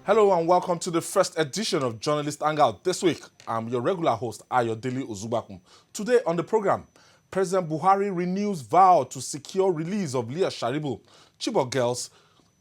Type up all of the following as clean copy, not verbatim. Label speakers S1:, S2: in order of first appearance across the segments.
S1: Hello and welcome to the first edition of Journalist Hangout. This week, I'm your regular host, Ayodele Ozubakum. Today on the program, President Buhari renews vow to secure release of Leah Sharibu. Chibok girls,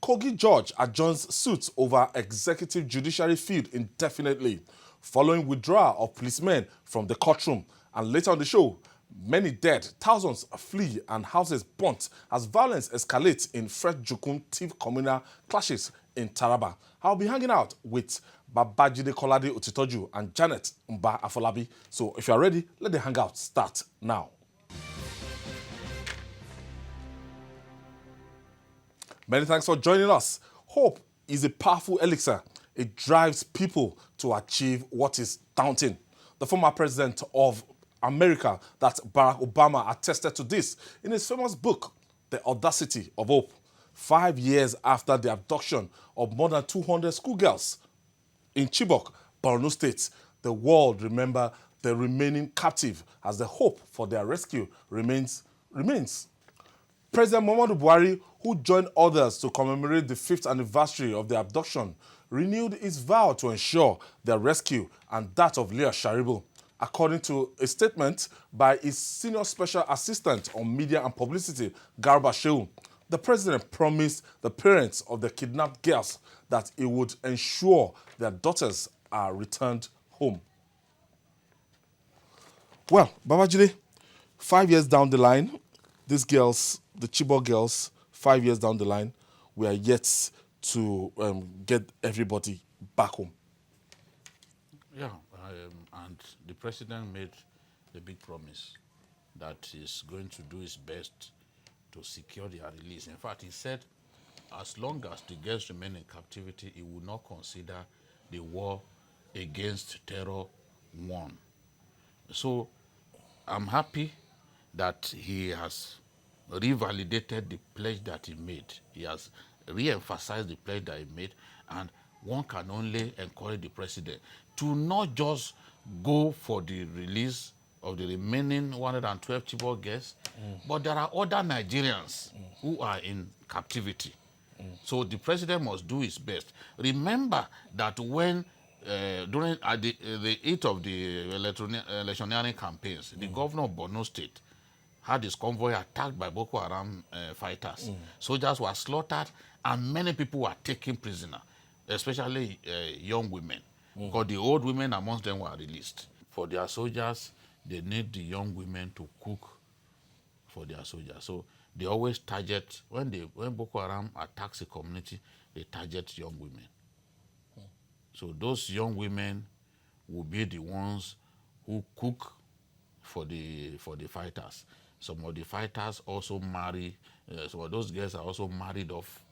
S1: Kogi judge adjourns suits over executive judiciary feud indefinitely, following withdrawal of policemen from the courtroom. And later on the show, many dead, thousands flee and houses burnt as violence escalates in Fresh Jukun Tiv communal clashes in Taraba. I'll be hanging out with Babajide Kolade Otitoju and Janet Mba Afolabi. So if you're ready, let the hangout start now. Many thanks for joining us. Hope is a powerful elixir. It drives people to achieve what is daunting. The former president of America, that's Barack Obama, attested to this in his famous book, The Audacity of Hope. 5 years after the abduction of more than 200 schoolgirls in Chibok, Borno State, the world remember the remaining captive as the hope for their rescue remains. President Muhammadu Buhari, who joined others to commemorate the 5th anniversary of the abduction, renewed his vow to ensure their rescue and that of Leah Sharibu. According to a statement by his senior special assistant on media and publicity, Garba Shehu, the president promised the parents of the kidnapped girls that he would ensure their daughters are returned home. Well, Babajide, 5 years down the line, these girls, the Chibok girls, 5 years down the line, we are yet to get everybody back home.
S2: Yeah, and the president made a big promise that he's going to do his best to secure their release. In fact, he said as long as the girls remain in captivity, he will not consider the war against terror won. So I'm happy that he has revalidated the pledge that he made. He has re-emphasized the pledge that he made, and one can only encourage the president to not just go for the release of the remaining 112 Chibok girls, but there are other Nigerians who are in captivity. So the president must do his best. Remember that when during the heat of the electioneering campaigns, the governor of Borno State had his convoy attacked by Boko Haram fighters. Soldiers were slaughtered and many people were taken prisoner, especially young women, because the old women amongst them were released. For their soldiers, they need the young women to cook for their soldiers. So they always target, when Boko Haram attacks a community, they target young women. So those young women will be the ones who cook for the fighters. Some of the fighters also marry, some of those girls are also married off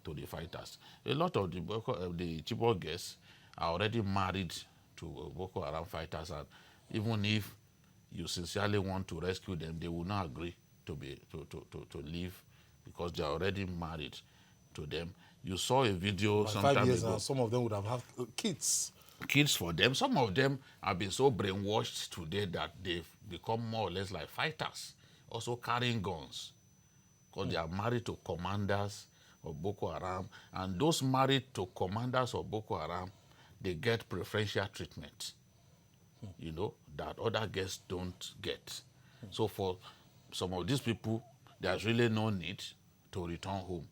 S2: to the fighters. A lot of the Chibok girls are already married to Boko Haram fighters, and even if you sincerely want to rescue them, they will not agree to leave because they are already married to them. You saw a video sometime
S1: 5 years
S2: ago.
S1: now, some of them would have had kids.
S2: Kids for them. Some of them have been so brainwashed today that they've become more or less like fighters, also carrying guns, because they are married to commanders of Boko Haram, and those married to commanders of Boko Haram, they get preferential treatment, you know, that other guests don't get. So for some of these people, there's really no need to return home.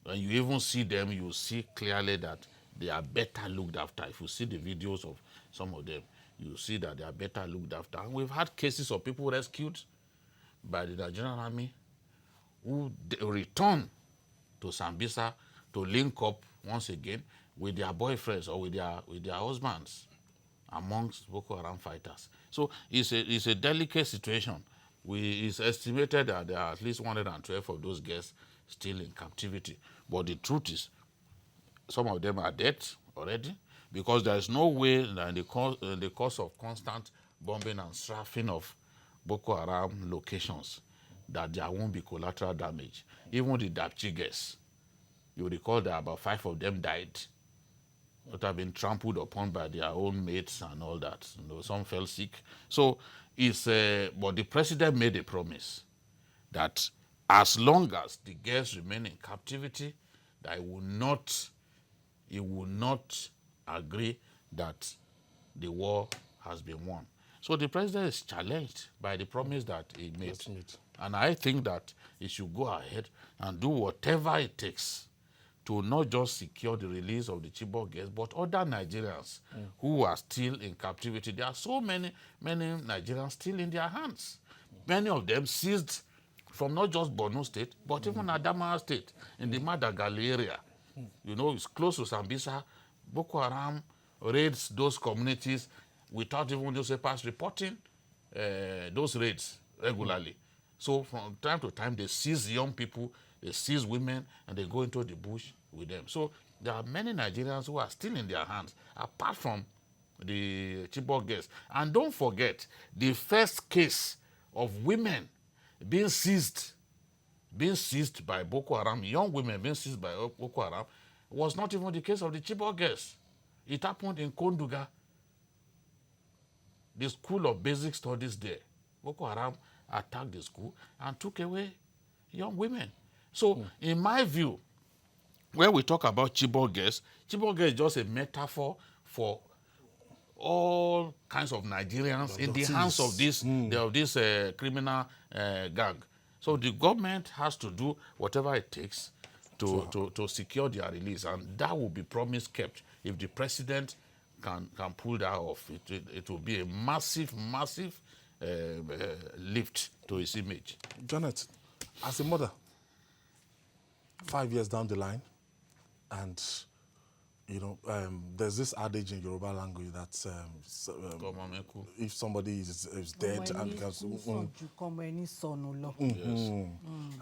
S2: When you even see them, you see clearly that they are better looked after. If you see the videos of some of them, you see that they are better looked after. And we've had cases of people rescued by the Nigerian Army who return to Sambisa to link up once again with their boyfriends or with their husbands amongst Boko Haram fighters. So it's a delicate situation. It's estimated that there are at least 112 of those girls still in captivity. But the truth is, some of them are dead already, because there is no way that in the course of constant bombing and strafing of Boko Haram locations that there won't be collateral damage. Even the Dapchi girls, you recall that about 5 of them died, that have been trampled upon by their own mates and all that. You know, some fell sick. So but the president made a promise that as long as the girls remain in captivity, that he will not he will not agree that the war has been won. So the president is challenged by the promise that he made. And I think that he should go ahead and do whatever it takes to not just secure the release of the Chibok girls, but other Nigerians who are still in captivity. There are so many Nigerians still in their hands. Many of them seized from not just Borno State, but even Adamawa State, in the Madagali area. You know, it's close to Sambisa. Boko Haram raids those communities without even newspapers reporting those raids regularly. So from time to time, they seize young people, they seize women, and they go into the bush with them. So there are many Nigerians who are still in their hands, apart from the Chibok girls. And don't forget, the first case of women being seized by Boko Haram, young women being seized by Boko Haram, was not even the case of the Chibok girls. It happened in Konduga, the school of basic studies there. Boko Haram attacked the school and took away young women. So, in my view, when we talk about Chibok girls is just a metaphor for all kinds of Nigerians in the hands of this criminal gang. So the government has to do whatever it takes to secure their release, and that will be promise kept if the president can pull that off. It will be a massive lift to his image.
S1: Janet, as a mother, 5 years down the line, and you know, there's this adage in Yoruba language that if somebody is dead and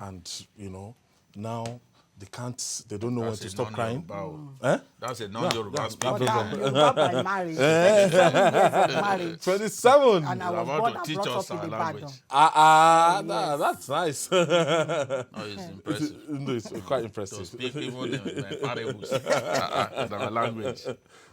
S1: and you know, now they don't know when to stop crying.
S2: That's a non-Yoruba speaking.
S3: Yoruba by marriage. 27 years of marriage.
S1: 27.
S3: And I was born and brought up in Ibadan.
S1: That's nice.
S2: No, it's impressive.
S1: No, it's quite impressive.
S2: To speak even in parables in our language.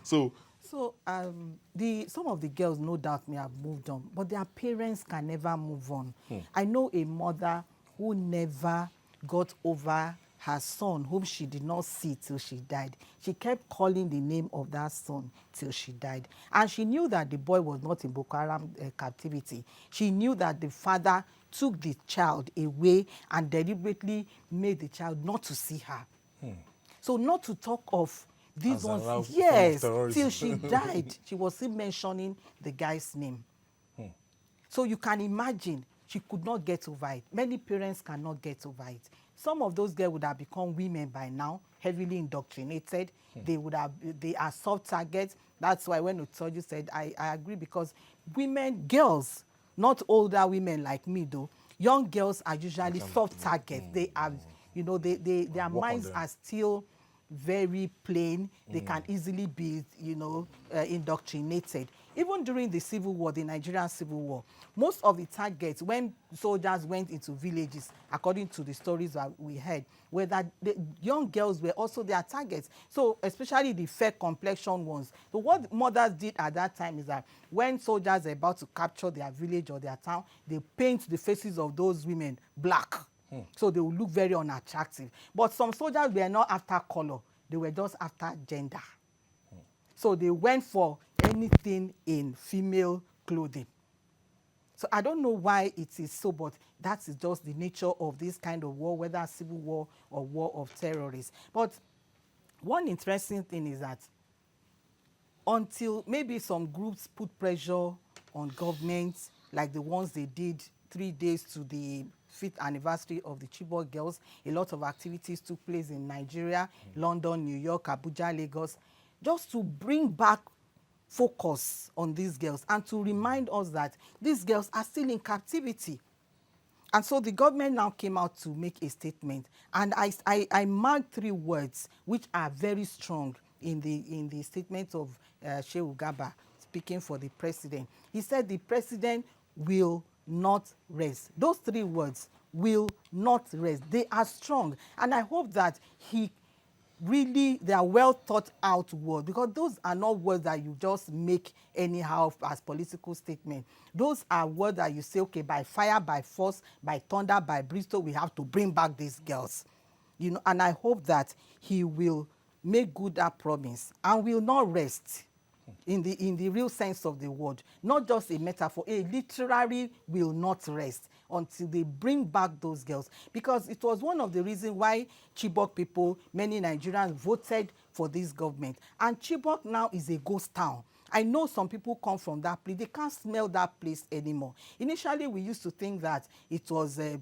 S1: So
S3: some of the girls, no doubt, may have moved on, but their parents can never move on. I know a mother who never got over her son, whom she did not see till she died. She kept calling the name of that son till she died. And she knew that the boy was not in Boko Haram captivity. She knew that the father took the child away and deliberately made the child not to see her. So not to talk of these ones, yes, till she died, she was still mentioning the guy's name. So you can imagine, she could not get over it. Many parents cannot get over it. Some of those girls would have become women by now, heavily indoctrinated. They are soft targets. That's why when Utoju said, I agree, because girls, not older women like me though, young girls are usually soft targets. They are, you know, their minds are still very plain. They can easily be, indoctrinated. Even during the Civil War, the Nigerian Civil War, most of the targets, when soldiers went into villages, according to the stories that we heard, were that the young girls were also their targets. So especially the fair complexion ones. So what mothers did at that time is that when soldiers are about to capture their village or their town, they paint the faces of those women black. So they will look very unattractive. But some soldiers were not after color. They were just after gender. So they went for anything in female clothing. So I don't know why it is so, but that is just the nature of this kind of war, whether civil war or war of terrorists. But one interesting thing is that until maybe some groups put pressure on governments, like the ones they did 3 days to the 5th anniversary of the Chibok girls, a lot of activities took place in Nigeria, London, New York, Abuja, Lagos, just to bring back focus on these girls and to remind us that these girls are still in captivity. And so the government now came out to make a statement. And I marked 3 words which are very strong in the statement of Shehu Gaba, speaking for the president. He said the president will not rest. Those 3 words, will not rest. They are strong. And I hope that they are well thought out words, because those are not words that you just make anyhow as political statement. Those are words that you say, okay, by fire, by force, by thunder, by brimstone, we have to bring back these girls. And I hope that he will make good that promise and will not rest in the real sense of the word, not just a metaphor, a literary will not rest until they bring back those girls. Because it was one of the reasons why Chibok people, many Nigerians voted for this government. And Chibok now is a ghost town. I know some people come from that place. They can't smell that place anymore. Initially, we used to think that it was a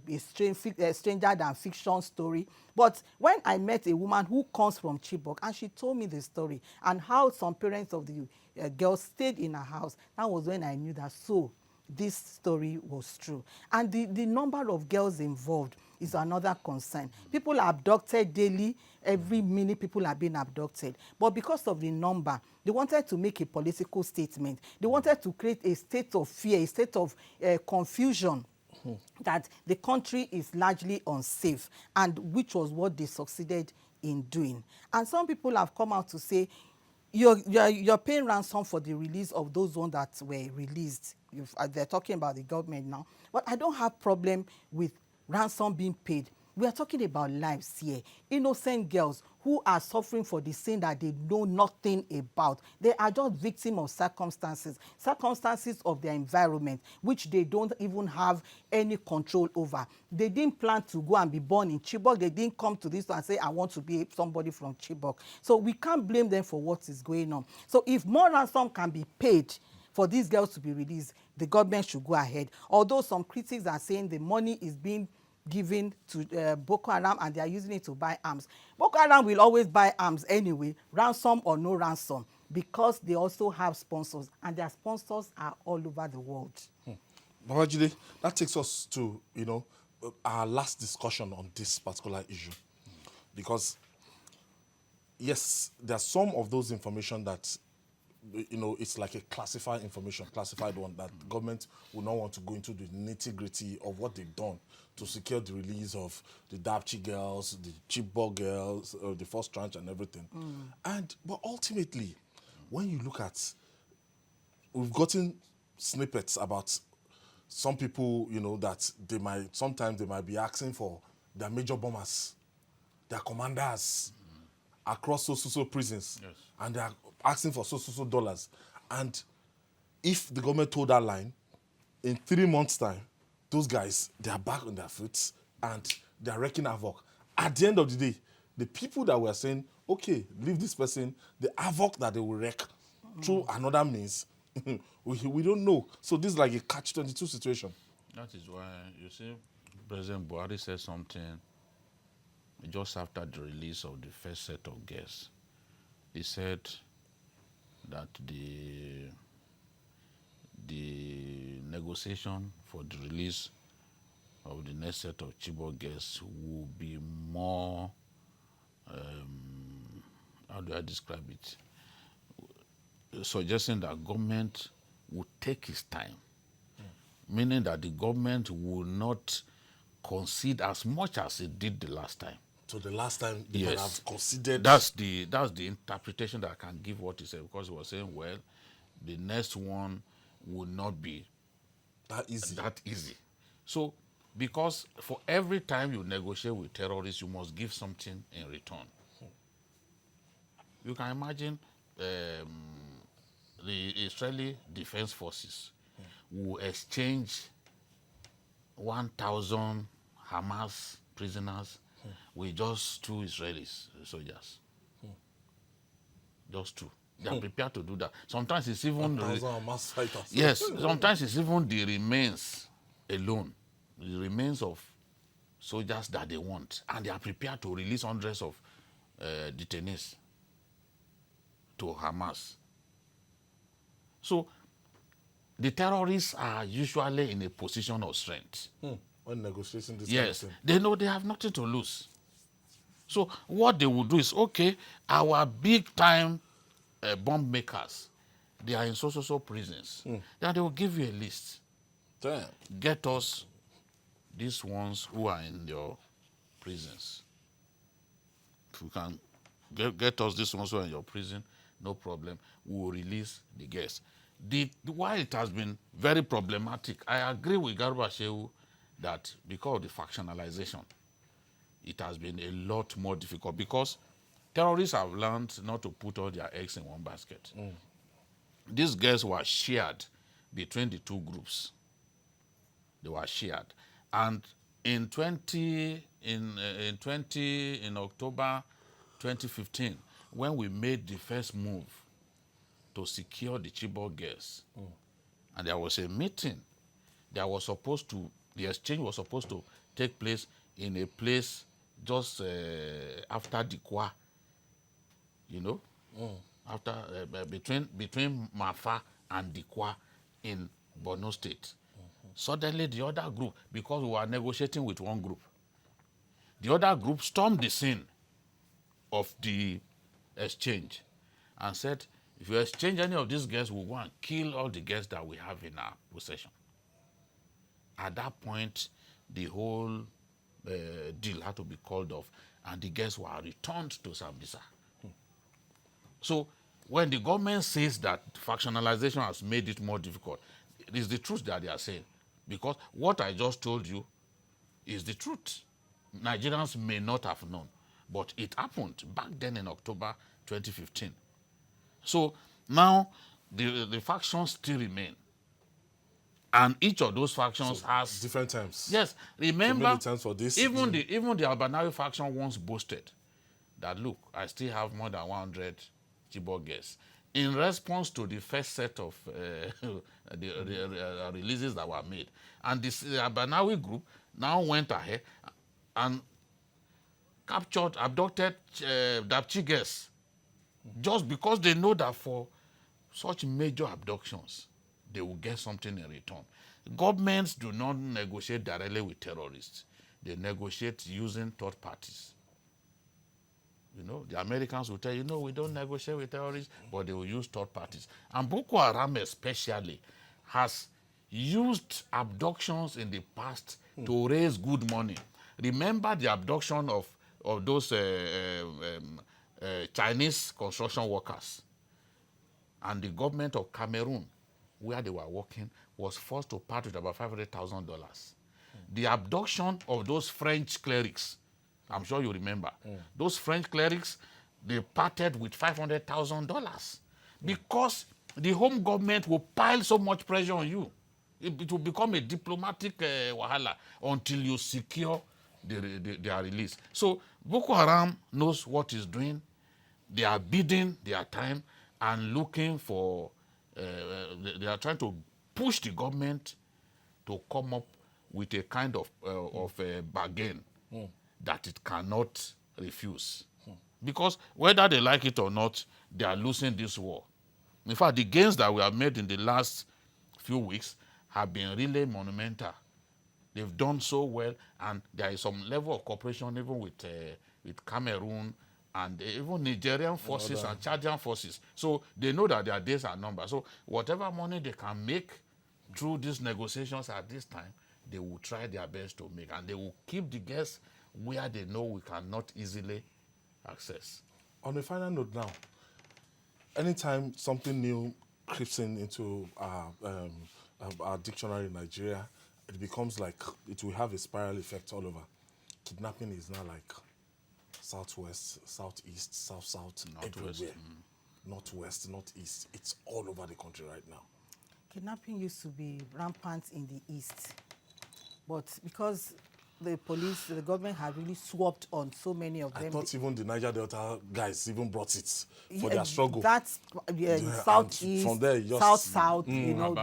S3: stranger than fiction story. But when I met a woman who comes from Chibok, and she told me the story and how some parents of the girls stayed in her house, that was when I knew that so this story was true. And the number of girls involved is another concern. People are abducted daily. Every minute people are being abducted. But because of the number, they wanted to make a political statement. They wanted to create a state of fear, a state of confusion, that the country is largely unsafe, and which was what they succeeded in doing. And some people have come out to say, you're paying ransom for the release of those ones that were released. They're talking about the government now. But I don't have problem with ransom being paid. We are talking about lives here. Innocent girls who are suffering for the sin that they know nothing about. They are just victims of circumstances of their environment, which they don't even have any control over. They didn't plan to go and be born in Chibok. They didn't come to this and say, I want to be somebody from Chibok. So we can't blame them for what is going on. So if more ransom can be paid for these girls to be released, the government should go ahead. Although some critics are saying the money is being given to Boko Haram and they are using it to buy arms. Boko Haram will always buy arms anyway, ransom or no ransom, because they also have sponsors, and their sponsors are all over the world.
S1: Babajide, that takes us to, our last discussion on this particular issue. Because, yes, there are some of those information that, it's like a classified information, classified one that the government will not want to go into the nitty-gritty of what they've done to secure the release of the Dapchi girls, the Chibok girls, the first tranche and everything. But ultimately, when you look at, we've gotten snippets about some people, that sometimes they might be asking for their major bombers, their commanders across so prisons.
S2: Yes.
S1: And they are asking for so dollars. And if the government told that line, in 3 months' time, those guys, they are back on their feet and they are wreaking havoc. At the end of the day, the people that were saying, okay, leave this person, the havoc that they will wreak through another means, we don't know. So this is like a catch-22 situation.
S2: That is why, you see, President Buhari said something just after the release of the first set of guests. He said that the negotiation for the release of the next set of Chibok guests will be more, how do I describe it? Suggesting that government would take its time, meaning that the government will not concede as much as it did the last time.
S1: So the last time they might have considered...
S2: That's the interpretation that I can give what he said, because he was saying, well, the next one will not be
S1: that easy.
S2: So, because for every time you negotiate with terrorists, you must give something in return. You can imagine the Israeli Defense Forces will exchange 1,000 Hamas prisoners with just 2 Israelis soldiers. Just 2. They are prepared to do that. Sometimes it's even...
S1: 1,000 Hamas fighters.
S2: Yes, sometimes it's even the remains alone. The remains of soldiers that they want. And they are prepared to release hundreds of detainees to Hamas. So, the terrorists are usually in a position of strength.
S1: When negotiating this
S2: Yes,
S1: kind of thing.
S2: they know they have nothing to lose. So what they will do is, okay, our big-time bomb makers, they are in so prisons. Then they will give you a list.
S1: Damn.
S2: Get us these ones who are in your prisons. If you can get us these ones who are in your prison, no problem. We will release the guests. Why it has been very problematic, I agree with Garba Shehu that because of the factionalization, it has been a lot more difficult, because terrorists have learned not to put all their eggs in one basket. These girls were shared between the two groups. They were shared. And in October 2015, when we made the first move to secure the Chibok girls, and there was a meeting that was supposed to, the exchange was supposed to take place in a place just after the Kwa, you know, after between Mafa and the Kwa in Borno State. Suddenly the other group, because we were negotiating with one group, the other group stormed the scene of the exchange and said, if you exchange any of these girls, we'll go and kill all the girls that we have in our possession. At that point, the whole deal had to be called off, and the girls were returned to Sambisa. So when the government says that factionalization has made it more difficult, it is the truth that they are saying. Because what I just told you is the truth. Nigerians may not have known, but it happened back then in October 2015. So now the factions still remain. And each of those factions has
S1: different terms.
S2: Yes, remember,
S1: many terms for this.
S2: even the Albanawi faction once boasted that, look, I still have more than 100 Chibok girls. In response to the first set of releases that were made, and the Albanawi group now went ahead and captured, abducted Dapchi girls, just because they know that for such major abductions, they will get something in return. Governments do not negotiate directly with terrorists. They negotiate using third parties. You know, the Americans will tell you, no, we don't negotiate with terrorists, but they will use third parties. And Boko Haram especially has used abductions in the past to raise good money. Remember the abduction of those Chinese construction workers. And the government of Cameroon, where they were working, was forced to part with about $500,000. The abduction of those French clerics, I'm sure you remember, those French clerics, they parted with $500,000 because the home government will pile so much pressure on you. It will become a diplomatic wahala until you secure their release. So Boko Haram knows what it's doing. They are bidding their time and looking for, they are trying to push the government to come up with a kind of a bargain that it cannot refuse. Because whether they like it or not, they are losing this war. In fact, the gains that we have made in the last few weeks have been really monumental. They've done so well, and there is some level of cooperation even with Cameroon and even Nigerian forces and Chadian forces. So they know that their days are numbered. So whatever money they can make through these negotiations at this time, they will try their best to make, and they will keep the girls where they know we cannot easily access.
S1: On a final note now, anytime something new creeps into our dictionary in Nigeria, it becomes like it will have a spiral effect all over. Kidnapping is now like southwest, southeast, south, everywhere. Northwest, northeast. It's all over the country right now.
S3: Kidnapping used to be rampant in the east, but because the police, the government had really swapped on so many of them.
S1: I thought even the Niger Delta guys even brought it for their struggle.
S3: That's southeast,
S1: from there,
S3: south, you know,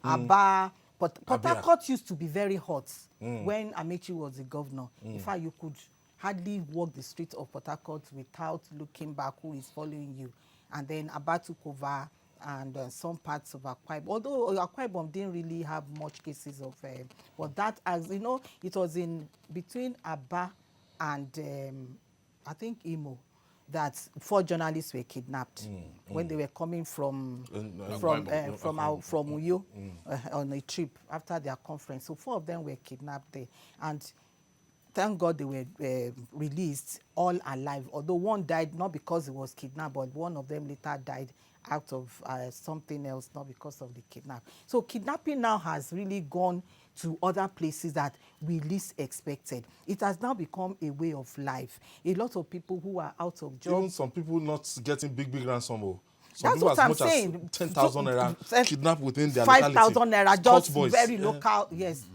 S3: Aba. But Port Harcourt used to be very hot when Amechi was the governor. In fact, you could hardly walk the streets of Port Harcourt without looking back who is following you. And then Aba took over, and some parts of Akwa Ibom. Although Akwa Ibom didn't really have much cases of, but that, as you know, it was in between Aba and I think Imo that 4 journalists were kidnapped when they were coming from Uyo on a trip after their conference. So 4 of them were kidnapped there, and thank God they were released all alive. Although one died not because he was kidnapped, but one of them later died out of something else, not because of the kidnap. So kidnapping now has really gone to other places that we least expected. It has now become a way of life. A lot of people who are out of jobs.
S1: Even some people not getting big ransom. Oh. Some
S3: That's
S1: people
S3: what
S1: as
S3: I'm
S1: much
S3: saying.
S1: as 10,000 naira kidnapped within their
S3: 5,000
S1: locality.
S3: naira,
S1: Cult
S3: just
S1: boys.
S3: very local, yes.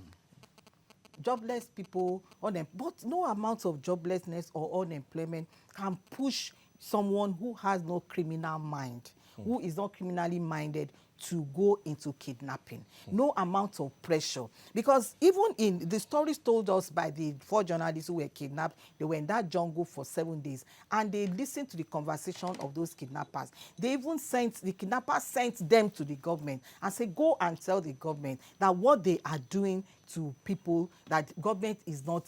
S3: Jobless people, but no amount of joblessness or unemployment can push someone who has no criminal mind, who is not criminally minded, to go into kidnapping. No amount of pressure. Because even in the stories told us by the 4 journalists who were kidnapped, they were in that jungle for 7 days and they listened to the conversation of those kidnappers. They even the kidnappers sent them to the government and said, go and tell the government that what they are doing to people, that government is not,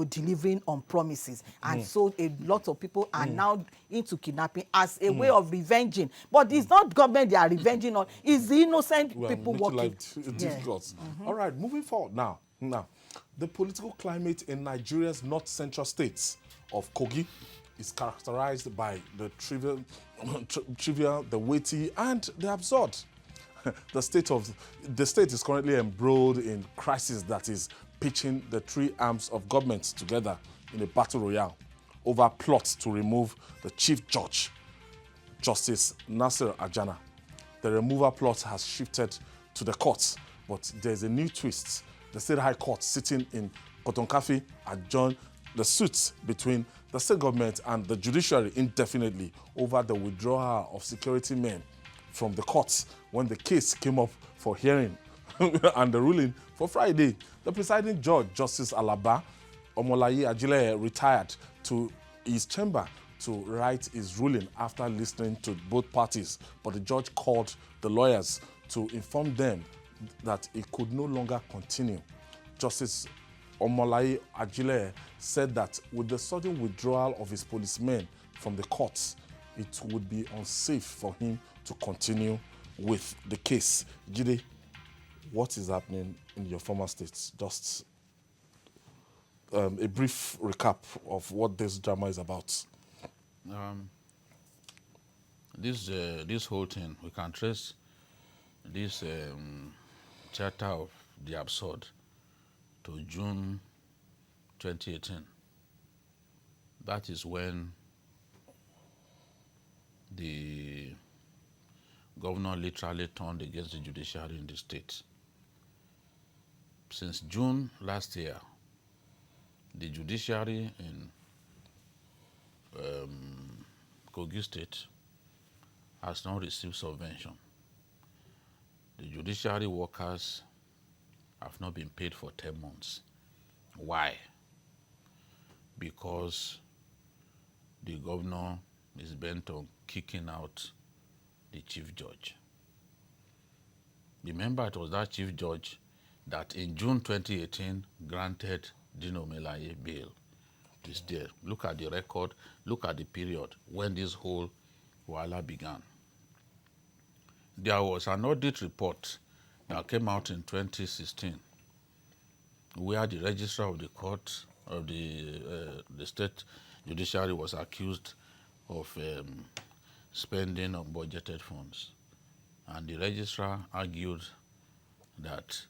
S3: delivering on promises. And so a lot of people are now into kidnapping as a way of revenging. But it's not government they are revenging on, it's the innocent people
S1: making
S3: working.
S1: life difficult. All right, moving forward now. The political climate in Nigeria's north-central states of Kogi is characterized by the trivial, the weighty, and the absurd. The state is currently embroiled in crisis that is pitching the 3 arms of government together in a battle royale over plots to remove the chief judge, Justice Nasir Ajana. The removal plot has shifted to the courts, but there's a new twist. The State High Court, sitting in Kotonkafi, adjourned the suits between the state government and the judiciary indefinitely over the withdrawal of security men from the courts when the case came up for hearing and the ruling for Friday. The presiding judge, Justice Alaba Omolaye Ajile, retired to his chamber to write his ruling after listening to both parties, but the judge called the lawyers to inform them that it could no longer continue. Justice Omolaye Ajile said that with the sudden withdrawal of his policemen from the courts, it would be unsafe for him to continue with the case. Jide, what is happening in your former states? Just a brief recap of what this drama is about.
S2: This whole thing, we can trace this charter of the absurd to June 2018. That is when the governor literally turned against the judiciary in the state. Since June last year, the judiciary in Kogi State has not received subvention. The judiciary workers have not been paid for 10 months. Why? Because the governor is bent on kicking out the chief judge. Remember, it was that chief judge that in June 2018 granted Dino Melaye bail. It's there. Look at the record, look at the period when this whole wahala began. There was an audit report that came out in 2016 where the registrar of the court of the state judiciary was accused of spending unbudgeted funds. And the registrar argued that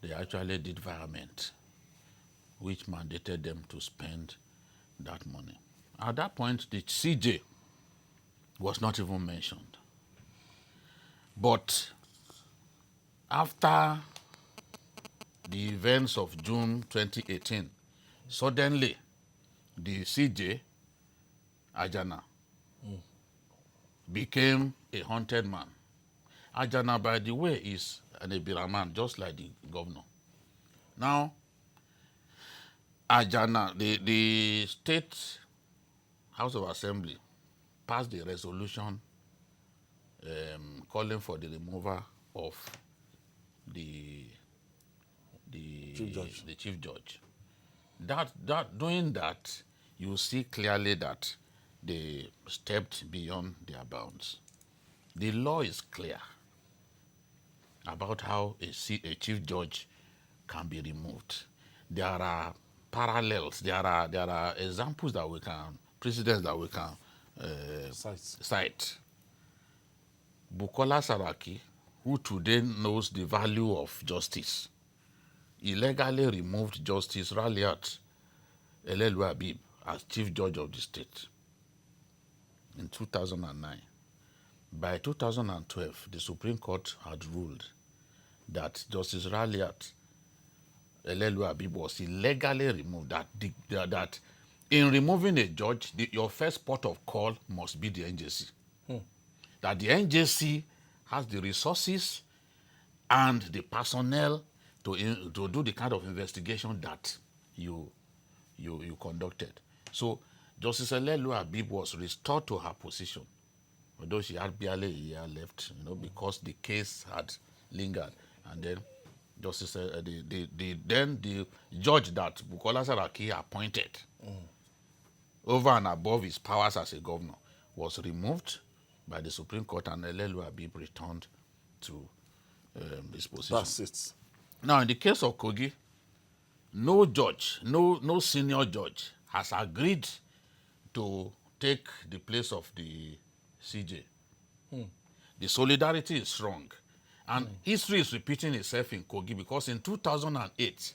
S2: they actually did virement, which mandated them to spend that money. At that point, the CJ was not even mentioned. But after the events of June 2018, suddenly the CJ, Ajana, became a haunted man. Ajana, by the way, is an Ebira man, just like the governor. Now, Ajana, the State House of Assembly passed a resolution calling for the removal of the chief judge. Doing that, you see clearly that they stepped beyond their bounds. The law is clear about how a chief judge can be removed. There are parallels. There are examples that we can, precedents that we can cite. Bukola Saraki, who today knows the value of justice, illegally removed Justice Raliat Elelu Habib as Chief Judge of the state in 2009. By 2012, the Supreme Court had ruled that Justice Raliat Elelu Habib was illegally removed, that in removing a judge, your first port of call must be the NJC. That the NJC has the resources and the personnel to do the kind of investigation that you conducted. So Justice Elelu Habib was restored to her position, although she had barely a year left, because the case had lingered. And then the judge that Bukola Saraki appointed, over and above his powers as a governor, was removed by the Supreme Court, and Elelu Habib returned to his position.
S1: That's it.
S2: Now, in the case of Kogi, no judge, no senior judge has agreed to take the place of the CJ. The solidarity is strong. And history is repeating itself in Kogi, because in 2008,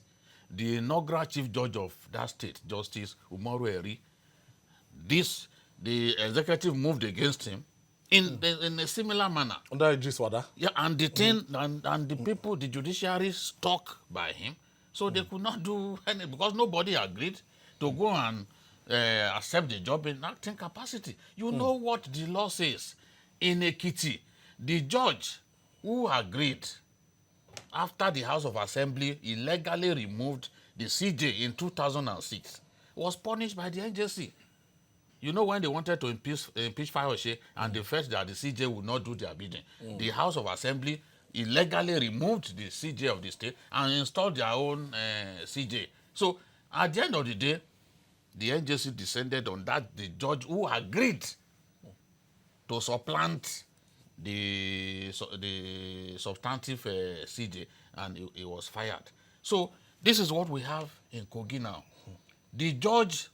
S2: the inaugural chief judge of that state, Justice Umaru Eri, the executive moved against him in a similar manner.
S1: Under Idris Wada.
S2: Yeah, and the thing, and the people, the judiciary stuck by him, so they could not do anything, because nobody agreed to go and accept the job in acting capacity. You know what the law says. In Ekiti, the judge who agreed after the House of Assembly illegally removed the CJ in 2006 was punished by the NJC. You know, when they wanted to impeach Fayose and they felt that the CJ would not do their bidding, the House of Assembly illegally removed the CJ of the state and installed their own CJ. So at the end of the day, the NJC descended on the judge who agreed to supplant the substantive CJ, and he was fired. So this is what we have in Kogi now. The judge,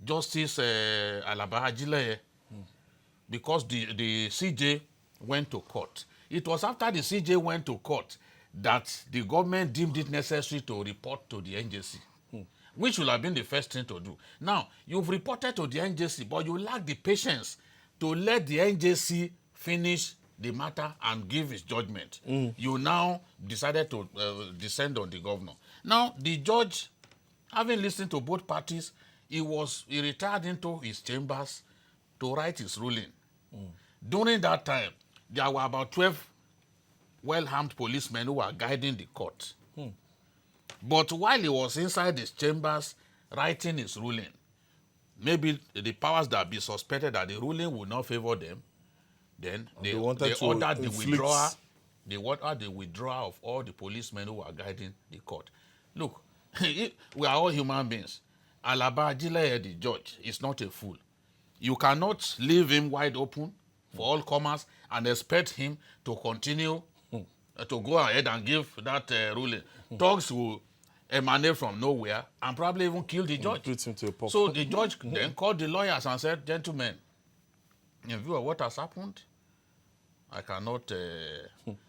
S2: Justice Alaba Ajileye, because the CJ went to court. It was after the CJ went to court that the government deemed it necessary to report to the NJC, which would have been the first thing to do. Now, you've reported to the NJC, but you lack the patience to let the NJC finish the matter and give his judgment. You now decided to descend on the governor. Now, the judge, having listened to both parties, he retired into his chambers to write his ruling. During that time, there were about 12 well-armed policemen who were guiding the court. But while he was inside his chambers writing his ruling, maybe the powers that be suspected that the ruling would not favor them, then they ordered the withdrawal. They ordered the withdrawal of all the policemen who were guiding the court. Look, we are all human beings. Alaba Ajileye, the judge, is not a fool. You cannot leave him wide open for all comers and expect him to continue to go ahead and give that ruling. Thugs will emanate from nowhere and probably even kill the judge. So the judge then called the lawyers and said, gentlemen, in view of what has happened, I cannot,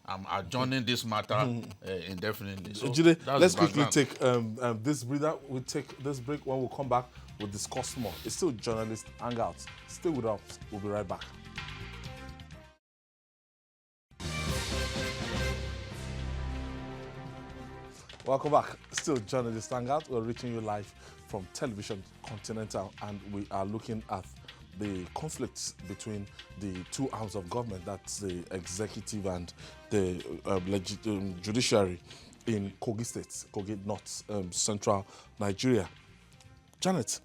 S2: I'm adjourning this matter indefinitely. So
S1: Jide, let's quickly take this breather. We'll take this break. When we come back, we'll discuss more. It's still Journalist Hangouts. Stay with us. We'll be right back. Welcome back. Still Journalist Hangout. We're reaching you live from Television Continental, and we are looking at the conflicts between the two arms of government, that's the executive and the judiciary in Kogi State, Kogi North, central Nigeria. Janet,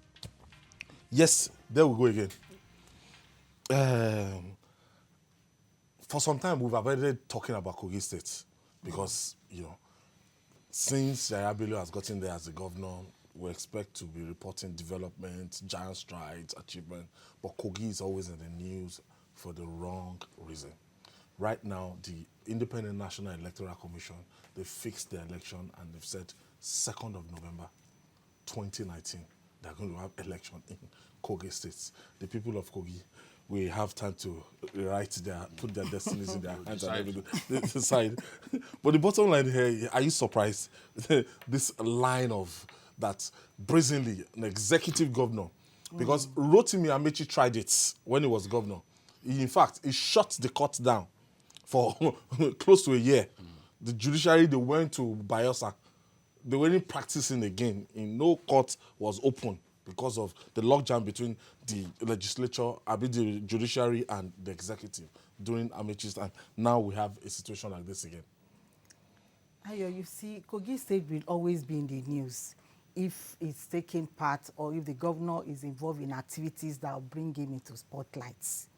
S1: yes, there we go again. For some time, we've avoided talking about Kogi State because, since Yaya Bello has gotten there as the governor, we expect to be reporting development, giant strides, achievement, but Kogi is always in the news for the wrong reason. Right now, the Independent National Electoral Commission, they fixed the election and they've said 2nd of November 2019, they're going to have election in Kogi State. The people of Kogi, we have time to put their destinies in their hands and everything. They decide. But the bottom line here, are you surprised? This line of that brazenly, an executive governor, because Rotimi Amechi tried it when he was governor. In fact, he shut the court down for close to a year. The judiciary, they went to Bayelsa. They weren't practicing again. No court was open because of the logjam between the legislature, the judiciary, and the executive during Amechi's time. Now we have a situation like this again.
S3: Ayo, you see, Kogi State will always be in the news if it's taking part or if the governor is involved in activities that will bring him into spotlights.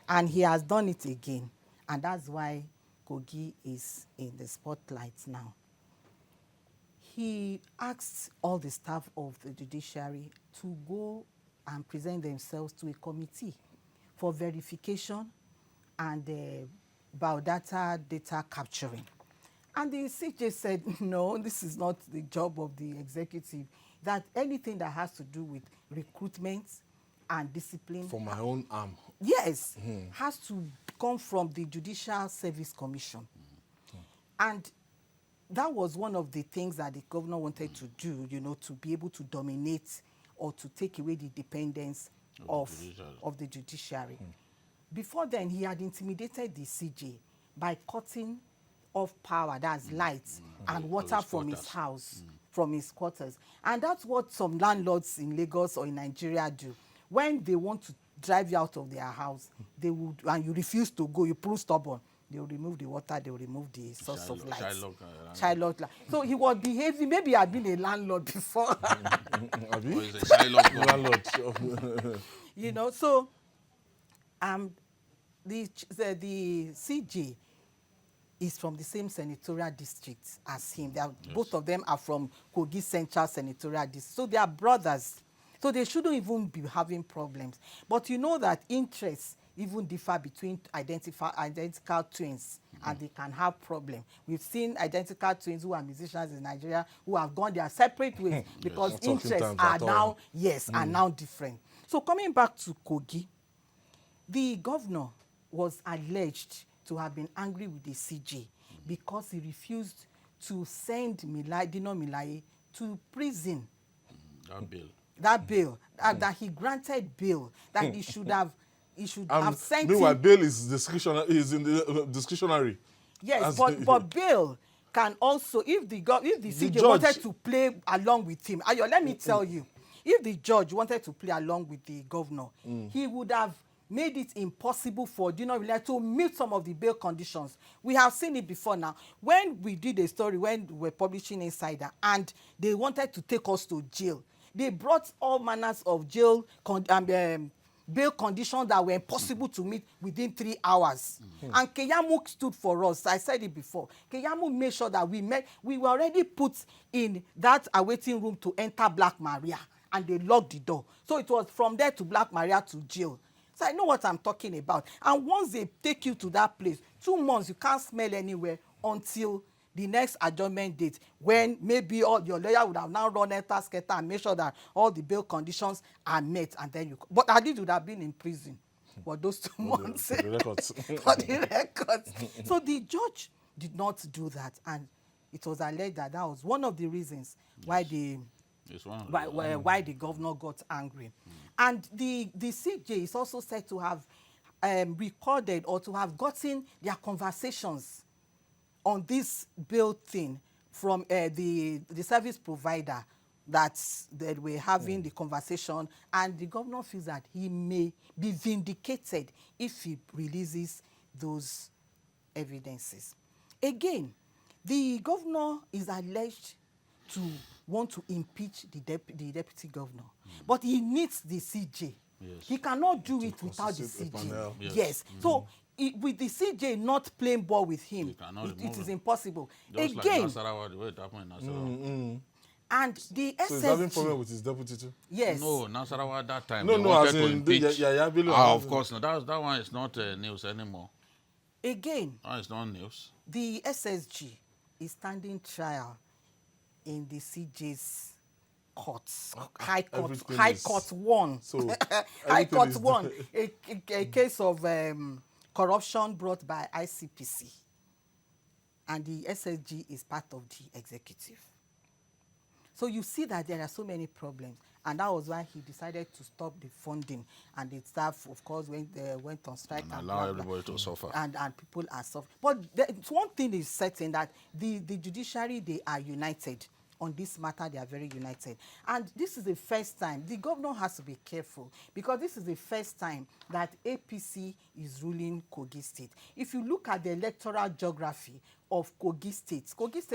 S3: And he has done it again. And that's why Kogi is in the spotlight now. He asked all the staff of the judiciary to go and present themselves to a committee for verification and biodata data capturing. And the CJ said, no, this is not the job of the executive, that anything that has to do with recruitment and discipline.
S1: For my own arm.
S3: Yes, has to come from the Judicial Service Commission. And that was one of the things that the governor wanted to do, you know, to be able to dominate or to take away the dependence of the judiciary. Before then, he had intimidated the CJ by cutting off power, that's lights, and water from his house, from his quarters. And that's what some landlords in Lagos or in Nigeria do. When they want to drive you out of their house, they would, and you refuse to go, you prove stubborn, they will remove the water, they will remove the source of light. Child lock. So he was behaving, maybe he had been a landlord before. You know, so the CJ is from the same senatorial district as him. Both of them are from Kogi Central Senatorial District. So they are brothers. So they shouldn't even be having problems. But you know that interests even differ between identical twins, and they can have problems. We've seen identical twins who are musicians in Nigeria who have gone their separate ways because interests are now, are now different. So coming back to Kogi, the governor was alleged to have been angry with the CJ because he refused to send Dino Milaye to prison. That bail, that he granted bail, that he should have sent him.
S1: Meanwhile, bail is discretionary.
S3: Yes, but bail can also, if the CJ wanted to play along with him, Ayo, let me tell you, if the judge wanted to play along with the governor, he would have made it impossible for Dino Milaye to meet some of the bail conditions. We have seen it before now. When we did a story, when we were publishing Insider, and they wanted to take us to jail, they brought all manners of bail conditions that were impossible to meet within 3 hours. And Keyamo stood for us. I said it before. Keyamo made sure that we were already put in that awaiting room to enter Black Maria, and they locked the door. So it was from there to Black Maria to jail. So I know what I'm talking about. And once they take you to that place, 2 months, you can't smell anywhere until the next adjournment date, when maybe all your lawyer would have now run enter and make sure that all the bail conditions are met, and then you. But Adi would have been in prison for those 2 months.
S1: For the records.
S3: For the records. So the judge did not do that, and it was alleged that that was one of the reasons why the governor got angry. And the CJ is also said to have recorded or to have gotten their conversations on this bail thing from the service provider that we're having the conversation, and the governor feels that he may be vindicated if he releases those evidences. Again, the governor is alleged to want to impeach the deputy governor, but he needs the CJ. Yes. He cannot do it without the CJ. Yes. So with the CJ not playing ball with him, it is impossible.
S2: Just
S3: again,
S2: like Nasarawa, the way it happened in Nasarawa.
S3: And the SSG.
S1: So he's having problem with his deputy too?
S3: Yes.
S2: No, Nasarawa at that time.
S1: No,
S2: wanted to impeach.
S1: Of
S2: course. No, that one is not news anymore.
S3: Again,
S2: that is not news.
S3: The SSG is standing trial in the CJ's courts, High Court,
S1: Everything
S3: High
S1: is-
S3: Court won.
S1: So
S3: High
S1: everything
S3: Court
S1: is
S3: won a case of corruption brought by ICPC, and the SSG is part of the executive. So you see that there are so many problems, and that was why he decided to stop the funding, and the staff, of course, went on strike
S2: And
S3: and
S2: allow
S3: blah, blah.
S2: everybody to suffer.
S3: And people are suffering. But one thing is certain, that the judiciary, they are united. On this matter, they are very united. And this is the first time, the governor has to be careful, because this is the first time that APC is ruling Kogi State. If you look at the electoral geography of Kogi State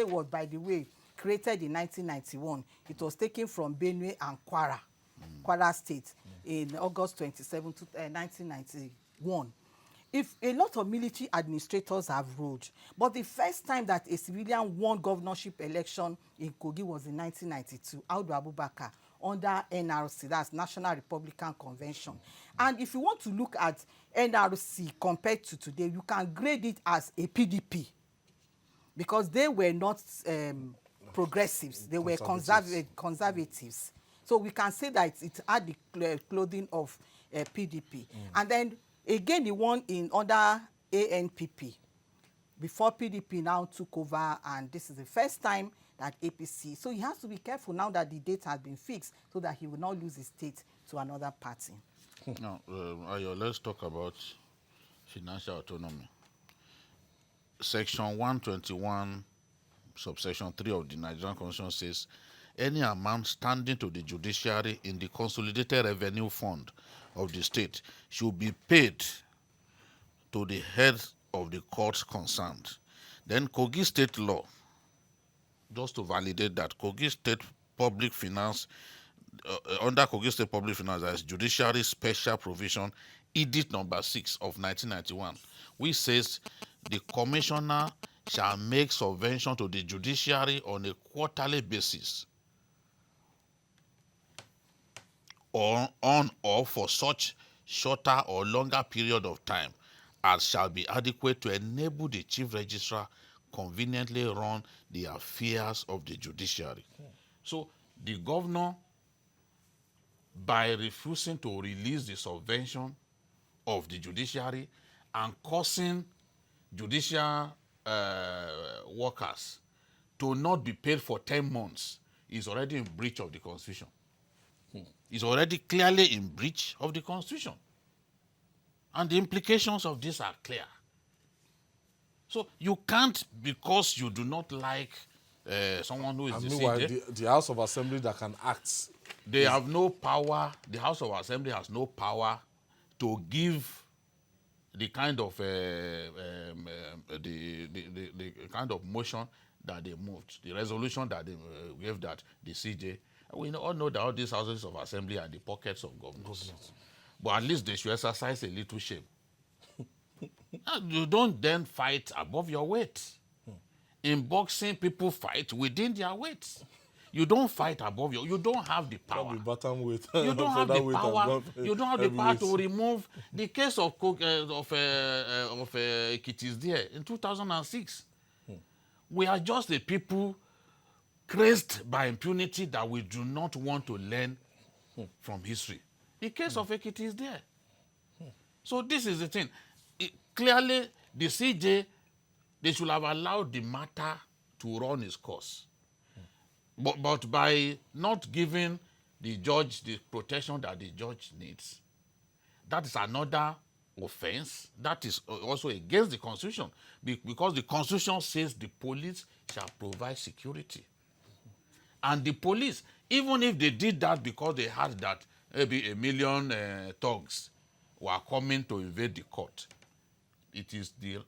S3: was, by the way, created in 1991. It was taken from Benue and Kwara State in August 27, 1991. If a lot of military administrators have ruled, but the first time that a civilian won governorship election in Kogi was in 1992, Audu Abubakar, under NRC, that's National Republican Convention. And if you want to look at NRC compared to today, you can grade it as a PDP, because they were not progressives, they were conservatives. So we can say that it had the clothing of PDP. And then again, he won in under ANPP before PDP now took over, and this is the first time that APC. So he has to be careful now that the date has been fixed, so that he will not lose his state to another party.
S2: Now, Ayo, let's talk about financial autonomy. Section 121, subsection 3 of the Nigerian Constitution says, any amount standing to the judiciary in the Consolidated Revenue Fund of the state should be paid to the head of the courts concerned. Then Kogi State law, just to validate that, Kogi State Public Finance, under Kogi State Public Finance, there is Judiciary Special Provision, Edict number 6 of 1991, which says the commissioner shall make subvention to the judiciary on a quarterly basis or on or for such shorter or longer period of time as shall be adequate to enable the chief registrar conveniently run the affairs of the judiciary. So the governor, by refusing to release the subvention of the judiciary and causing judicial workers to not be paid for 10 months, is already in breach of the Constitution. Is already clearly in breach of the Constitution. And the implications of this are clear. So you can't, because you do not like someone who is
S1: And
S2: the
S1: meanwhile,
S2: CJ,
S1: the House of Assembly that can act.
S2: they have no power, the House of Assembly has no power to give the kind of the kind of motion that they moved, the resolution that they gave, that the CJ. We all know that all these houses of assembly are the pockets of governors. But at least they should exercise a little shame. You don't then fight above your weight. In boxing, people fight within their weight. You don't fight above your. You don't have the power. You don't have the power. You don't have the power to remove the case of Ekiti there in 2006. We are just the people crazed by impunity that we do not want to learn from history. The case of Ekiti is there. So this is the thing. Clearly, the CJ, they should have allowed the matter to run its course. But by not giving the judge the protection that the judge needs, that is another offense. That is also against the Constitution, because the Constitution says the police shall provide security. And the police, even if they did that because they had that maybe 1 million thugs were coming to invade the court, it is the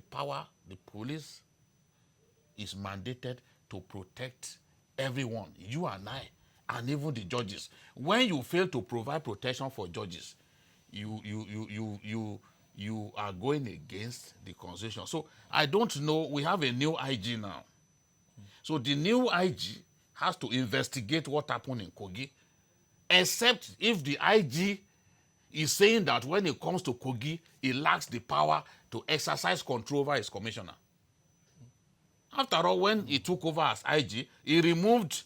S2: power, the police is mandated to protect everyone, you and I, and even the judges. When you fail to provide protection for judges, you are going against the Constitution. So I don't know, we have a new IG now. So the new IG has to investigate what happened in Kogi, except if the IG is saying that when it comes to Kogi, he lacks the power to exercise control over his commissioner. After all, when he took over as IG, he removed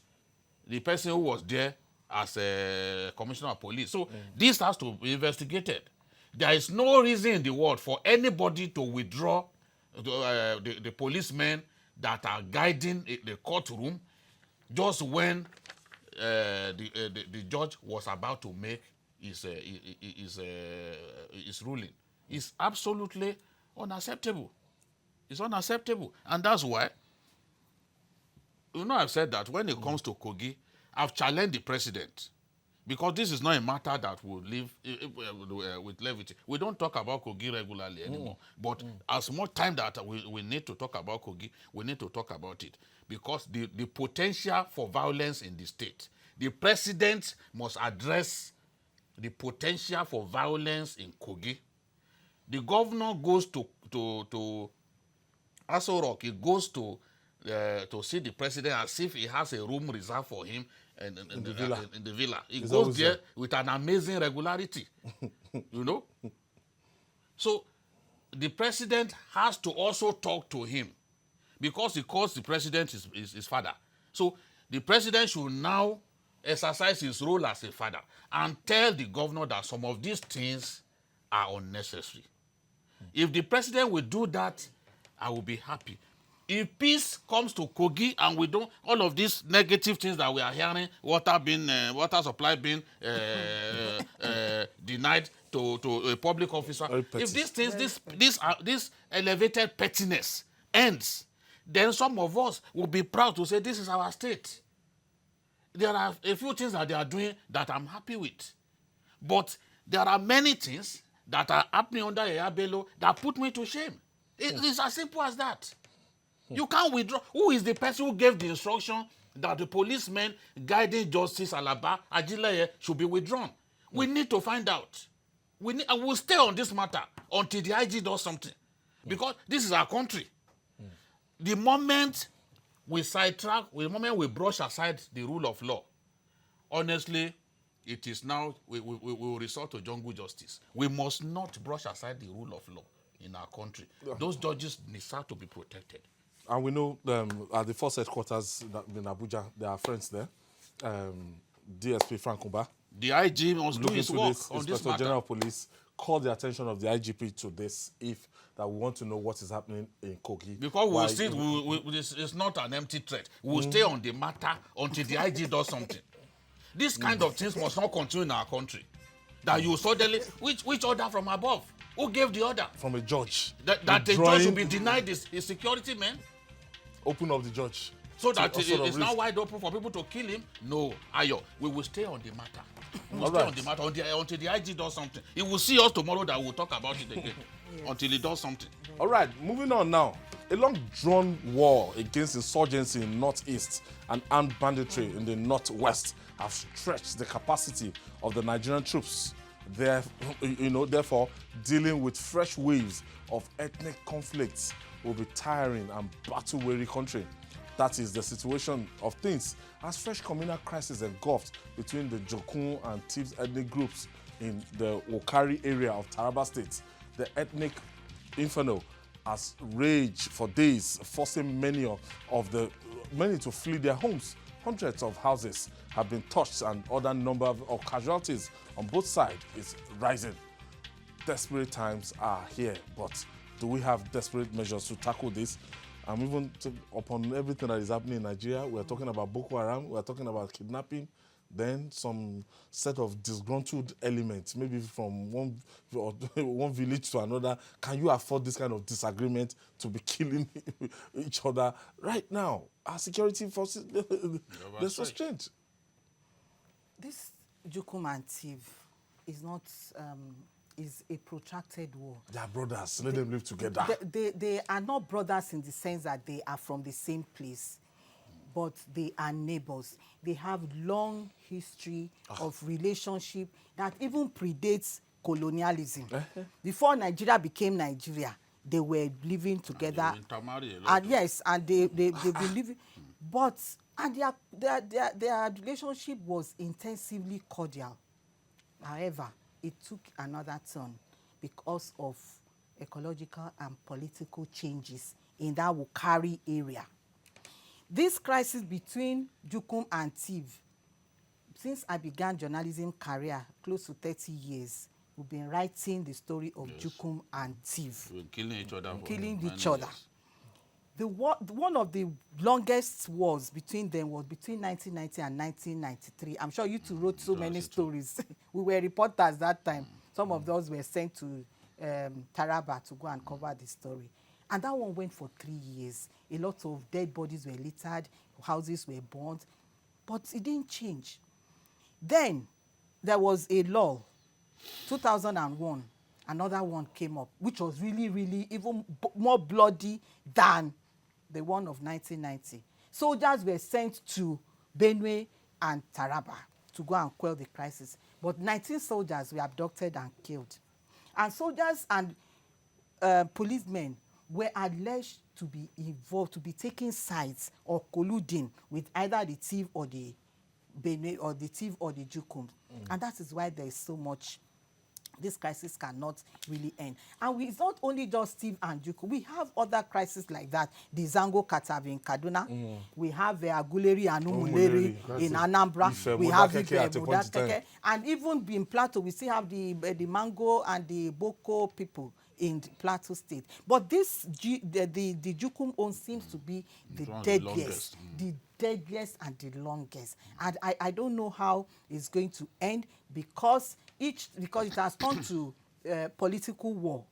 S2: the person who was there as a commissioner of police. So this has to be investigated. There is no reason in the world for anybody to withdraw the policemen that are guiding the courtroom just when the judge was about to make his ruling. It's absolutely unacceptable. It's unacceptable. And that's why, I've said that when it comes to Kogi, I've challenged the president. Because this is not a matter that will live with levity. We don't talk about Kogi regularly anymore. But as much time that we need to talk about Kogi, we need to talk about it. Because the potential for violence in the state, the president must address the potential for violence in Kogi. The governor goes to Aso Rock. He goes to see the president as if he has a room reserved for him in the villa. He goes there with an amazing regularity, So the president has to also talk to him because he calls the president his father. So the president should now exercise his role as a father and tell the governor that some of these things are unnecessary. If the president will do that, I will be happy. If peace comes to Kogi and we don't, all of these negative things that we are hearing, water supply being denied to a public officer, if these things, this elevated pettiness ends, then some of us will be proud to say this is our state. There are a few things that they are doing that I'm happy with. But there are many things that are happening under Eyabelo that put me to shame. It's as simple as that. You can't withdraw. Who is the person who gave the instruction that the policemen guiding Justice Alaba Ajilaye should be withdrawn? We need to find out. I will stay on this matter until the IG does something. Because this is our country. The moment we sidetrack, the moment we brush aside the rule of law, honestly, it is now, we will resort to jungle justice. We must not brush aside the rule of law in our country. Those judges deserve to be protected.
S1: And we know at the force headquarters in Abuja, there are friends there. DSP Frank Umba.
S2: The IG must do his work on this
S1: Inspector
S2: matter.
S1: General of Police called the attention of the IGP to this, if that we want to know what is happening in Kogi.
S2: Because it's not an empty threat. We'll stay on the matter until the IG does something. This kind of things must not continue in our country. That you suddenly, which order from above? Who gave the order?
S1: From a judge.
S2: That the judge should be denied his security, man?
S1: Open up the judge.
S2: So that it's now wide open for people to kill him? No, Ayo, we will stay on the matter. We will stay on the matter until the IG does something. He will see us tomorrow that we'll talk about it again. Until he does something.
S1: All right, moving on now. A long-drawn war against insurgency in Northeast and armed banditry in the Northwest have stretched the capacity of the Nigerian troops. Therefore, dealing with fresh waves of ethnic conflicts will be tiring and battle-weary country. That is the situation of things as fresh communal crisis engulfed between the Jokun and Tibbs ethnic groups in the Okari area of Taraba State. The ethnic inferno has raged for days, forcing many to flee their homes. Hundreds of houses have been touched and other number of casualties on both sides is rising. Desperate times are here, but do we have desperate measures to tackle this? And even upon everything that is happening in Nigeria, we're talking about Boko Haram, we're talking about kidnapping, then some set of disgruntled elements, maybe from one village to another. Can you afford this kind of disagreement to be killing each other right now? Our security forces, they're so strange.
S3: This Jukum and Tiv is not... is a protracted war.
S1: They are brothers. Let them live together.
S3: They are not brothers in the sense that they are from the same place, but they are neighbors. They have long history of relationship that even predates colonialism. Before Nigeria became Nigeria, they were living together. And yes, and they've been living, but their relationship was intensively cordial. However, it took another turn because of ecological and political changes in that Wukari area. This crisis between Jukum and Tiv, since I began journalism career close to 30 years, we've been writing the story of Jukum and Tiv.
S2: We're killing each other.
S3: Killing
S2: for
S3: each
S2: many
S3: other.
S2: years.
S3: One of the longest wars between them was between 1990 and 1993. I'm sure you two wrote so many stories. We were reporters that time. Some of those were sent to Taraba to go and cover the story. And that one went for 3 years. A lot of dead bodies were littered, houses were burnt, but it didn't change. Then there was a law, 2001, another one came up, which was really, really even more bloody than the one of 1990. Soldiers were sent to Benue and Taraba to go and quell the crisis. But 19 soldiers were abducted and killed. And soldiers and policemen were alleged to be involved, to be taking sides or colluding with either the Tiv or the Benue or the Tiv or the Jukum. And that is why there is so much. This crisis cannot really end. And it's not only just Tiv and Jukum. We have other crises like that. The Zango Katavi in Kaduna. We have Aguleri and Umuleri in Anambra. We have Modakeke. And even in Plateau, we still have the Mango and the Boko people in Plateau State. But this, the Jukum one seems to be the deadliest. The deadliest and the longest. And I don't know how it's going to end because it has turned to political war.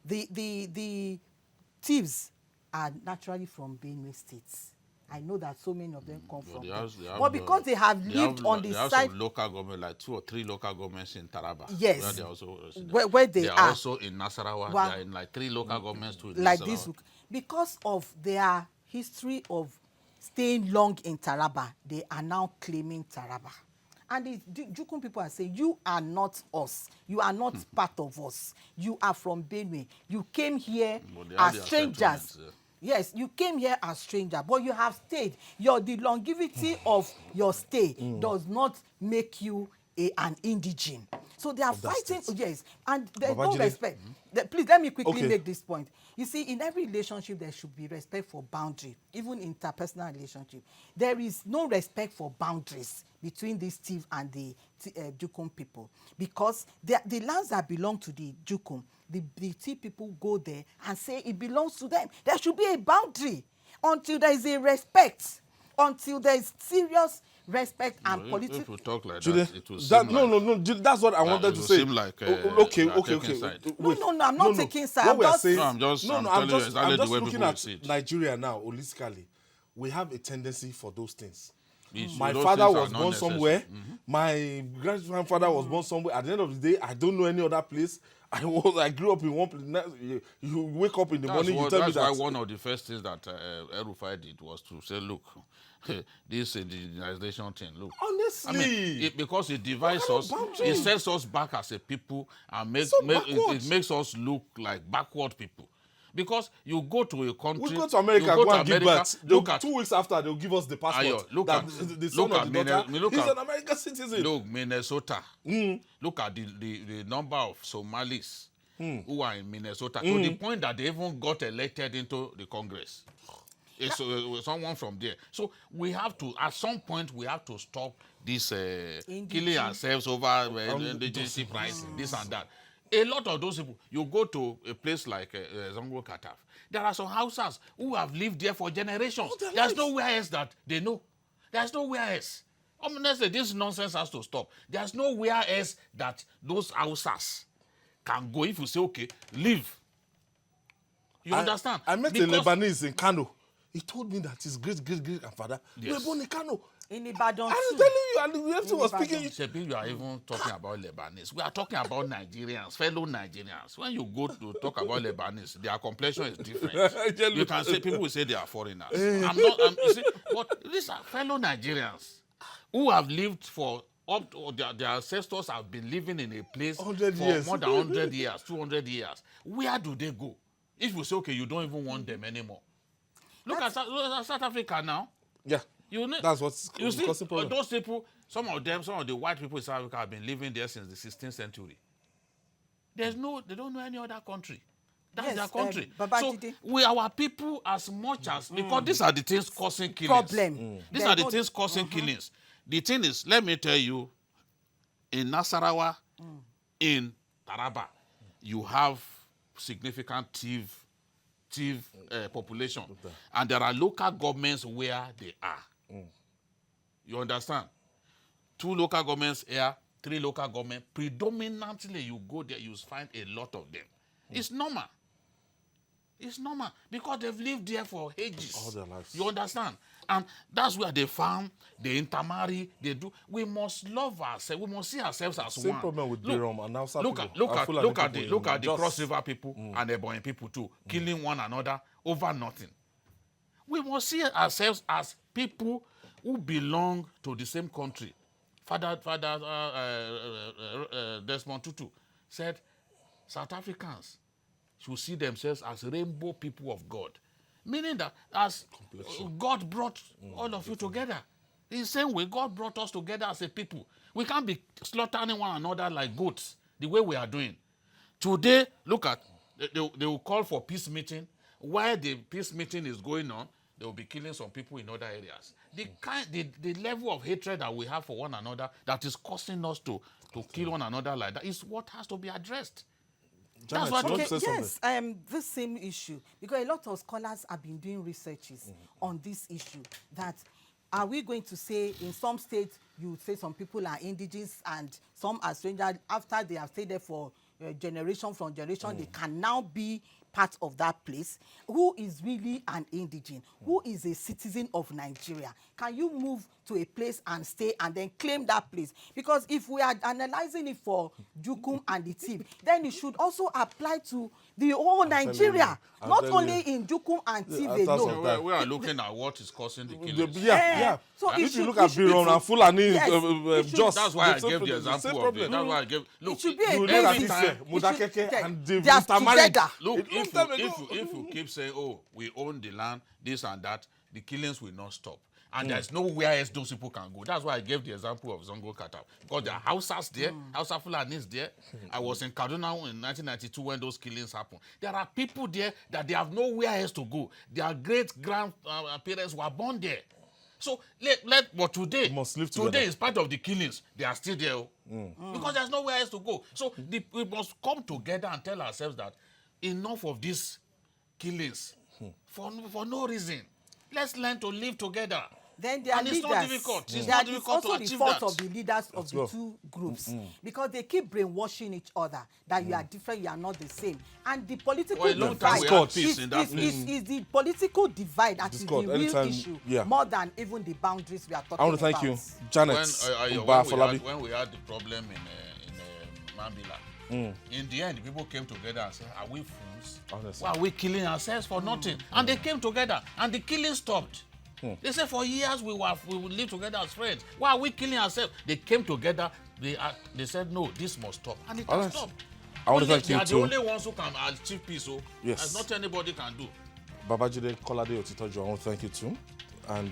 S3: The thieves are naturally from Benue states. I know that so many of them come from there. But because they have lived on the side...
S2: They have some local government, like 2 or 3 local governments in Taraba.
S3: Yes.
S2: Where they also
S3: where they
S2: are. Also in Nasarawa. Well, they are in like 3 local governments too.
S3: Like this. Because of their history of staying long in Taraba, they are now claiming Taraba. And the Jukum people are saying, you are not us. You are not part of us. You are from Benue. You came here as strangers. Yes, you came here as stranger, but you have stayed. The longevity of your stay does not make you an indigene. So they are fighting, yes, and there's no respect. Please, let me quickly make this point. You see, in every relationship, there should be respect for boundary, even interpersonal relationship. There is no respect for boundaries between these Tiv and the Jukum people because the lands that belong to the Jukum, the Tiv people go there and say it belongs to them. There should be a boundary until there is a respect, until there is serious respect and political.
S2: If we talk like
S1: Jude,
S2: that, it will seem
S1: no, that's what I wanted to say.
S2: Seem like,
S1: okay.
S3: Wait, no, I'm not taking side.
S2: I'm just
S1: looking at Nigeria now holistically. We have a tendency for those things. My father was born somewhere. My grandfather was born somewhere. At the end of the day, I don't know any other place. I grew up in one place. You wake up in the morning, you tell me that.
S2: That's why one of the first things that El-Rufai did was to say, look, this indigenization thing, look.
S1: Honestly.
S2: Because it divides us, it sets us back as a people and it makes us look like backward people. Because you go to a country...
S1: We go to America, go and give birth. 2 weeks after, they'll give us the passport. Look at the son of the daughter. He's an American citizen.
S2: Look, Minnesota. Look at the number of Somalis who are in Minnesota. To the point that they even got elected into the Congress. It's someone from there. So we have to, at some point, we have to stop this killing ourselves over indigenous rights, this and that. A lot of those people, you go to a place like Zango Kataf, there are some houses who have lived there for generations. There's nowhere else that they know. There's nowhere else. Honestly, this nonsense has to stop. There's nowhere else that those houses can go. If you say, okay, leave. You understand?
S1: I met a Lebanese in Kano. He told me that his great-great-grandfather was born in Kano.
S3: In Ibadan
S1: I'm telling you, and the person was speaking.
S2: Shebi, you are even talking about Lebanese. We are talking about Nigerians, fellow Nigerians. When you go to talk about Lebanese, their complexion is different. You can say, people will say they are foreigners. You see, but these are fellow Nigerians who have lived for up to their ancestors have been living in a place for more than 100 years, 200 years. Where do they go? If you say, okay, you don't even want them anymore. Look at South Africa now.
S1: Yeah. That's what's causing problem.
S2: Those people, some of the white people in South Africa have been living there since the 16th century. They don't know any other country. That's
S3: Yes,
S2: their country. So
S3: Babajide.
S2: we, our people, as much as, because these are the things causing killings.
S3: Problem.
S2: These are the things causing killings. The thing is, let me tell you, in Nasarawa, in Taraba, you have significant thief population. And there are local governments where they are. You understand? 2 local governments here, 3 local governments. Predominantly, you go there, you find a lot of them. It's normal. It's normal because they've lived there for ages.
S1: All their lives.
S2: You understand? And that's where they farm, they intermarry, they do. We must love ourselves. We must see ourselves as
S1: Same
S2: one.
S1: problem with Birom and Hausa
S2: Look
S1: people.
S2: at the Cross River people and the Ebonyi people too, killing one another over nothing. We must see ourselves as people who belong to the same country. Father Desmond Tutu said, South Africans should see themselves as rainbow people of God. Meaning that as God brought all of you together. In the same way, God brought us together as a people. We can't be slaughtering one another like goats, the way we are doing. Today, look at, they will call for peace meeting. While the peace meeting is going on, they will be killing some people in other areas. The level of hatred that we have for one another that is causing us to kill one another like that is what has to be addressed.
S1: Janet,
S2: That's what.
S1: you want to say
S3: Yes,
S1: something?
S3: this same issue, because a lot of scholars have been doing researches on this issue, that are we going to say in some states you would say some people are indigenous and some are strangers after they have stayed there for generation from generation, they can now be part of that place. Who is really an indigene? Who is a citizen of Nigeria? Can you move to a place and stay and then claim that place? Because if we are analyzing it for Jukum and the Tiv, then it should also apply to the whole Nigeria, not only in Jukum and Tiv alone.
S2: We are looking at what is causing the killings.
S1: Yeah.
S3: So it
S1: If you
S3: should-
S1: look
S3: it
S1: at
S3: should be
S1: Birom and Fulani,
S3: Yes, it should-
S1: just
S2: That's why I
S1: the same
S2: gave the
S1: problem,
S2: example
S1: same
S2: of
S1: problem.
S2: it. That's why I gave. Look,
S3: It should be a
S1: You look
S3: basis.
S1: at
S3: It
S1: this
S3: should-
S1: Mudakeke and
S3: they
S1: the
S3: are
S1: intermarriage.
S3: together.
S2: Look,
S1: Long time ago.
S2: if you keep saying, oh, we own the land, this and that, the killings will not stop. And there's nowhere else those people can go. That's why I gave the example of Zongo Kata. Because there are Hausas there, Hausa Fulanis there. I was in Kaduna in 1992 when those killings happened. There are people there that they have nowhere else to go. Their great-grandparents were born there. So, but today,
S1: must live together.
S2: today is part of the killings. They are still there. Because there's nowhere else to go. So, we must come together and tell ourselves that enough of these killings for no reason. Let's learn to live together.
S3: Then their
S2: and
S3: leaders,
S2: it's not difficult. It's
S3: that
S2: not
S3: is
S2: difficult to
S3: also the
S2: achieve
S3: fault
S2: that.
S3: of the leaders of the two groups, because they keep brainwashing each other that you are different, you are not the same, and the political
S2: For a long time
S3: divide
S2: we had peace in that place.
S3: is the political divide that is the
S1: Discord,
S3: real
S1: anytime,
S3: issue,
S1: yeah.
S3: more than even the boundaries we are talking about.
S1: I want to thank you, Janet
S2: When we had the problem in Mambila, in the end, people came together and said, are we fools?
S1: Honestly.
S2: Why are we killing ourselves for nothing? And they came together, and the killing stopped. They said for years we would live together as friends. Why are we killing ourselves? They came together. They said no, this must stop, and it has stopped.
S1: I want to thank
S2: They
S1: you
S2: are the
S1: too.
S2: only ones who can achieve peace. So
S1: Yes.
S2: that's not anybody can do.
S1: Babajide Kolade Otitojo, I want to thank you too. And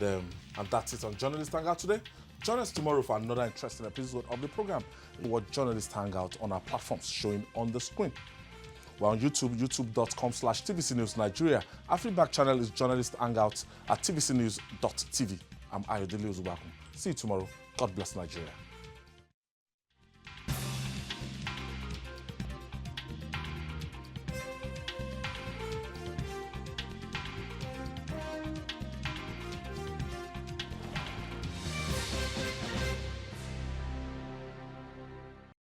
S1: that's it on Journalist Hangout today. Join us tomorrow for another interesting episode of the program. What Journalist Hangout on our platforms showing on the screen. We're on YouTube, youtube.com/TVC News Nigeria. Our feedback channel is Journalist Hangout at tvcnews.tv. I'm Ayodele Ozubakum. See you tomorrow. God bless Nigeria.